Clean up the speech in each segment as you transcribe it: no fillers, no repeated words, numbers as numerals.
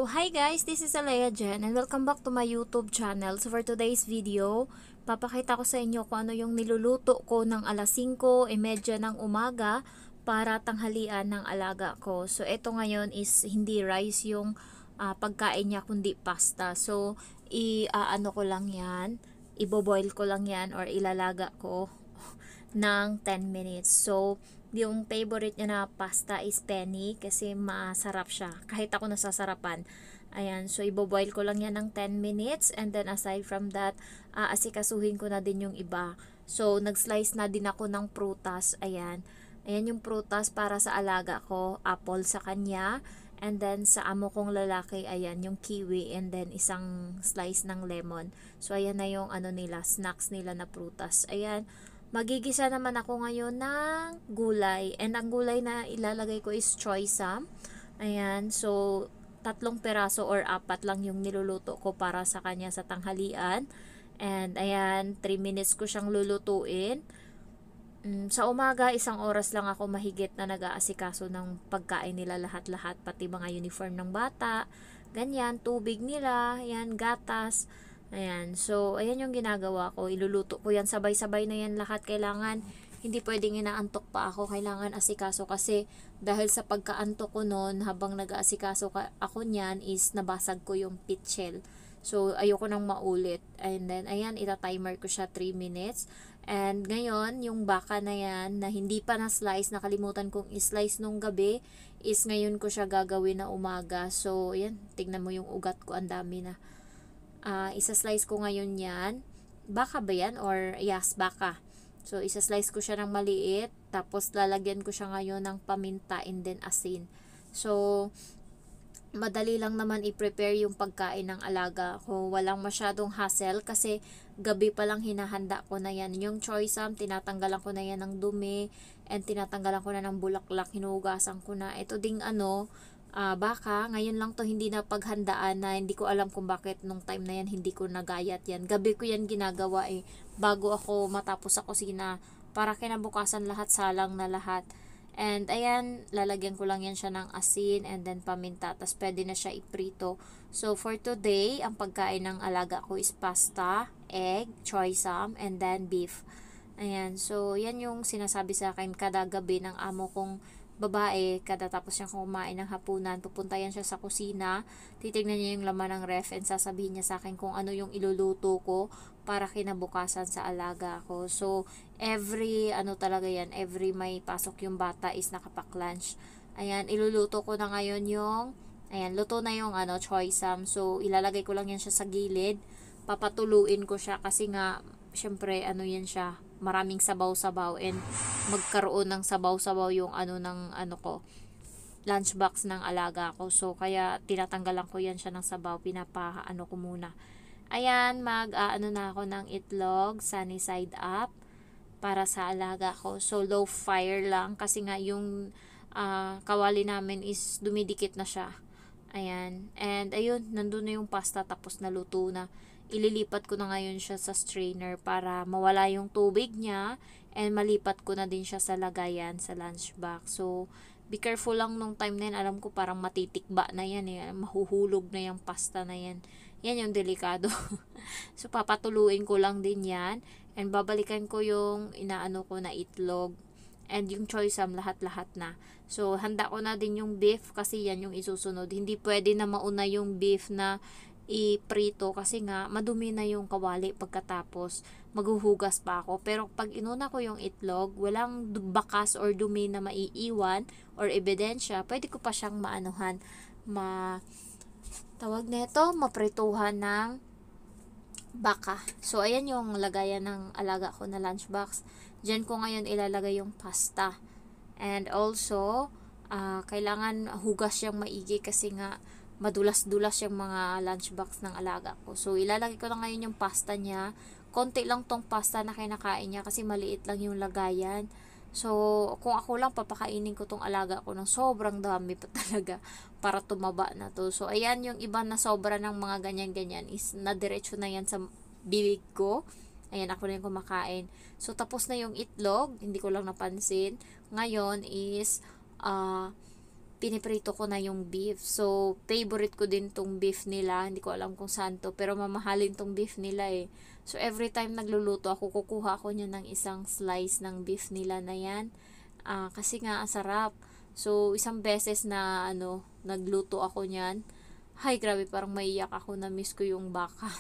Hi guys, this is Alea Jen and welcome back to my YouTube channel. So for today's video, papakita ko sa inyo kung ano yung niluluto ko ng alas 5:30 ng umaga para tanghalian ng alaga ko. So ito ngayon is hindi rice yung pagkain niya kundi pasta. So ano ko lang yan, iboboil ko lang yan or ilalaga ko ng 10 minutes. So, yung favorite niya na pasta is penny kasi masarap siya. Kahit ako nasasarapan. Ayan, so iboboil ko lang yan ng 10 minutes and then aside from that, asikasuhin ko na din yung iba. So, nag-slice na din ako ng prutas. Ayan. Ayan yung prutas para sa alaga ko. Apple sa kanya. And then sa amo kong lalaki, ayan, yung kiwi and then isang slice ng lemon. So, ayan na yung ano nila, snacks nila na prutas. Ayan. Magigisa naman ako ngayon ng gulay. And ang gulay na ilalagay ko is choysam. Ayan. So, 3 peraso or 4 lang yung niluluto ko para sa kanya sa tanghalian. And ayan, 3 minutes ko siyang lulutuin. Sa umaga, 1 oras lang ako mahigit na nag-aasikaso ng pagkain nila lahat-lahat. Pati mga uniform ng bata. Ganyan, tubig nila, yan, gatas. Ayan, so ayan yung ginagawa ko, iluluto ko yan, sabay-sabay na yan lahat, kailangan, hindi pwedeng inaantok pa ako, kailangan asikaso kasi dahil sa pagkaantok ko noon, habang nag-aasikaso ako niyan is nabasag ko yung pit shell. So ayoko nang maulit, and then ayan, ita-timer ko siya 3 minutes. And ngayon, yung baka na yan, na hindi pa na-slice, nakalimutan kong i-slice nung gabi, is ngayon ko siya gagawin na umaga. So ayan, tignan mo yung ugat ko, ang dami na. Isa-slice ko ngayon yan. Baka ba yan? Or yes, baka. So, isa-slice ko siya ng maliit. Tapos, lalagyan ko siya ngayon ng paminta and then asin. So, madali lang naman i-prepare yung pagkain ng alaga ko. Walang masyadong hassle kasi gabi pa lang hinahanda ko na yan. Yung choysam, tinatanggalan ko na yan ng dumi and tinatanggalan ko na ng bulaklak. Hinugasan ko na. Ito ding baka ngayon lang to hindi na paghandaan na hindi ko alam kung bakit nung time na yan hindi ko nagayat yan. Gabi ko yan ginagawa bago ako matapos sa kusina para kinabukasan lahat salang na lahat. And ayan, lalagyan ko lang yan siya ng asin and then paminta, tas pwede na siya iprito. So for today, ang pagkain ng alaga ko is pasta, egg, choysam, and then beef. Ayan, so yan yung sinasabi sa akin kada gabi ng amo kong babae, kada tapos niya kumain ng hapunan, pupunta yan siya sa kusina, titignan niya yung laman ng ref and sasabihin niya sa akin kung ano yung iluluto ko para kinabukasan sa alaga ko. So, every talaga yan, every may pasok yung bata is nakapack-lunch. Ayan, iluluto ko na ngayon ayan, luto na yung choysam. So, ilalagay ko lang yan siya sa gilid. Papatuluin ko siya kasi nga, syempre, yan siya, maraming sabaw-sabaw and magkaroon ng sabaw-sabaw yung ko, lunchbox ng alaga ko. So, kaya tinatanggalan ko yan siya ng sabaw, ko muna. Ayan, na ako ng itlog, sunny side up, para sa alaga ko. So, low fire lang kasi nga yung kawali namin is dumidikit na siya. Ayan. And ayun, nandun na yung pasta tapos naluto na. Ililipat ko na ngayon siya sa strainer para mawala yung tubig niya and malipat ko na din siya sa lagayan sa lunchbox. So, be careful lang nung time na yan. Alam ko parang matitikba na yan mahuhulog na yung pasta na yan. Yan yung delikado. So, papatuluin ko lang din yan and babalikan ko yung inaano ko na itlog and yung choysam, lahat-lahat na. So, handa ko na din yung beef kasi yan yung isusunod. Hindi pwede na mauna yung beef na iprito kasi nga madumi na yung kawali pagkatapos maghuhugas pa ako. Pero pag inuna ko yung itlog, walang bakas or dumi na maiiwan or ebidensya, pwede ko pa siyang tawag nito, maprituhan ng baka. So, ayan yung lagayan ng alaga ko na lunchbox. Diyan ko ngayon ilalagay yung pasta. And also, kailangan hugas siyang maigi kasi nga madulas-dulas yung mga lunchbox ng alaga ko. So, ilalagay ko na ngayon yung pasta niya. Konti lang tong pasta na kinakain niya kasi maliit lang yung lagayan. So, kung ako lang, papakainin ko tong alaga ko ng sobrang dami pa talaga para tumaba na to. So, ayan yung iba na sobra ng mga ganyan-ganyan is nadiretso na yan sa bibig ko. Ayan, ako na yung kumakain. So, tapos na yung itlog. Hindi ko lang napansin. Ngayon is, piniprito ko na yung beef. So, favorite ko din tong beef nila. Hindi ko alam kung saan to, pero mamahalin tong beef nila eh. So, every time nagluluto ako, kukuha ako niya ng isang slice ng beef nila na yan. Kasi nga, ang sarap. So, isang beses na, nagluto ako niyan. Hay, grabe, parang maiyak ako, na miss ko yung baka.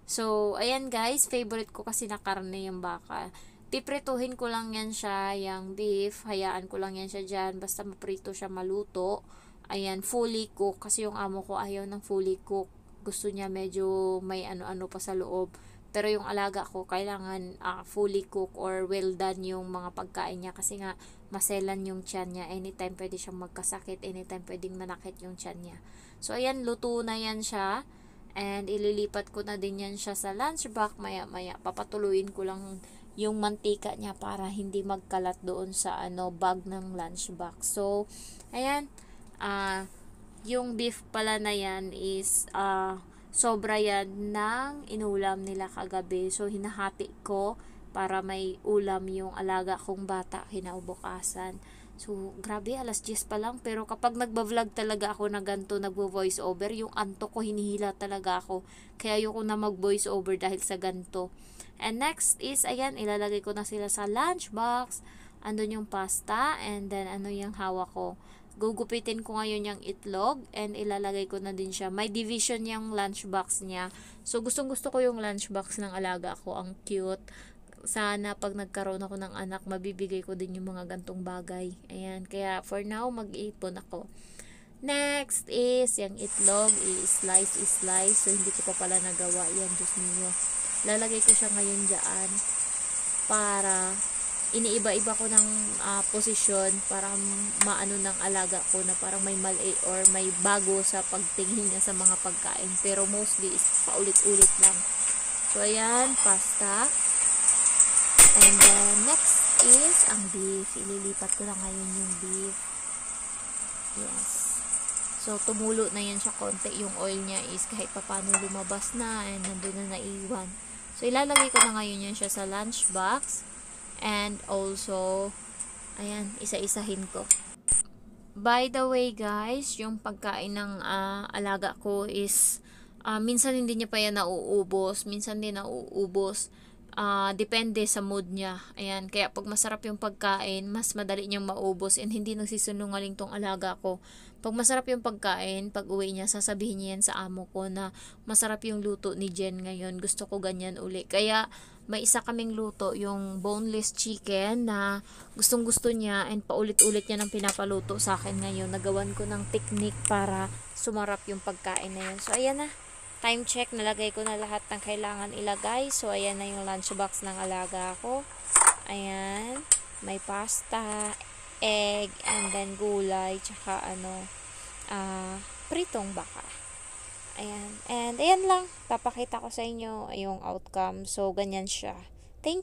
So, ayan guys, favorite ko kasi na karne yung baka. Piprituhin ko lang yan siya, yung beef, hayaan ko lang yan siya dyan, basta maprito siya, maluto. Ayan, fully cook, kasi yung amo ko ayaw ng fully cook. Gusto niya medyo may ano-ano pa sa loob. Pero yung alaga ko, kailangan fully cook or well done yung mga pagkain niya. Kasi nga, maselan yung tiyan niya. Anytime pwede siyang magkasakit, anytime pwedeng manakit yung tiyan niya. So, ayan, luto na yan siya. And ililipat ko na din yan siya sa lunchbox maya-maya. Papatuluin ko lang yung mantika niya para hindi magkalat doon sa bag ng lunchbox. So, ayan, yung beef pala na yan is sobra yan ng inulam nila kagabi. So, hinahati ko para may ulam yung alaga kong bata kinaubukasan. So, grabe, alas 10 pa lang. Pero kapag nagba-vlog talaga ako na ganito, nagvo-voice over, yung antok ko, hinihila talaga ako. Kaya ayoko na mag-voice over dahil sa ganito. And next is, ayan, ilalagay ko na sila sa lunchbox. Andun yung pasta, and then yung hawak ko. Gugupitin ko ngayon yung itlog, and ilalagay ko na din siya. May division yung lunchbox niya. So, gustong-gusto ko yung lunchbox ng alaga ko. Ang cute. Sana pag nagkaroon ako ng anak, mabibigay ko din yung mga gantong bagay. Ayan, kaya for now, mag-iipon ako. Next is, yung itlog, i-slice. So, hindi ko pa pala nagawa yan, Diyos niyo. Lalagay ko siya ngayon dyan para iniiba-iba ko ng posisyon para maano ng alaga ko na parang may mali or may bago sa pagtingin niya sa mga pagkain. Pero mostly is paulit-ulit lang. So, ayan, pasta. And then, next is ang beef. Ililipat ko lang ngayon yung beef. Yes. So, tumulo na yan siya konti. Yung oil niya is kahit papano lumabas na and nandun na naiwan. So, ilalagay ko na ngayon yan siya sa lunchbox. And also, ayan, isa-isahin ko. By the way guys, yung pagkain ng alaga ko is, minsan hindi niya pa yan nauubos. Minsan din nauubos. Depende sa mood niya. Ayan, kaya pag masarap yung pagkain, mas madali niyang maubos and hindi nagsisinungaling tong alaga ko. Pag masarap yung pagkain, pag uwi niya, sasabihin niya yan sa amo ko na masarap yung luto ni Jen ngayon. Gusto ko ganyan uli. Kaya may isa kaming luto, yung boneless chicken na gustong gusto niya and paulit-ulit niya nang pinapaluto sa akin ngayon. Nagawan ko ng technique para sumarap yung pagkain na yun. So, ayan na. Time check, nalagay ko na lahat ng kailangan ilagay. So, ayan na yung lunchbox ng alaga ko. Ayan. May pasta, egg, and then gulay, tsaka pritong baka. Ayan. And ayan lang. Papakita ko sa inyo yung outcome. So, ganyan siya. Thank you.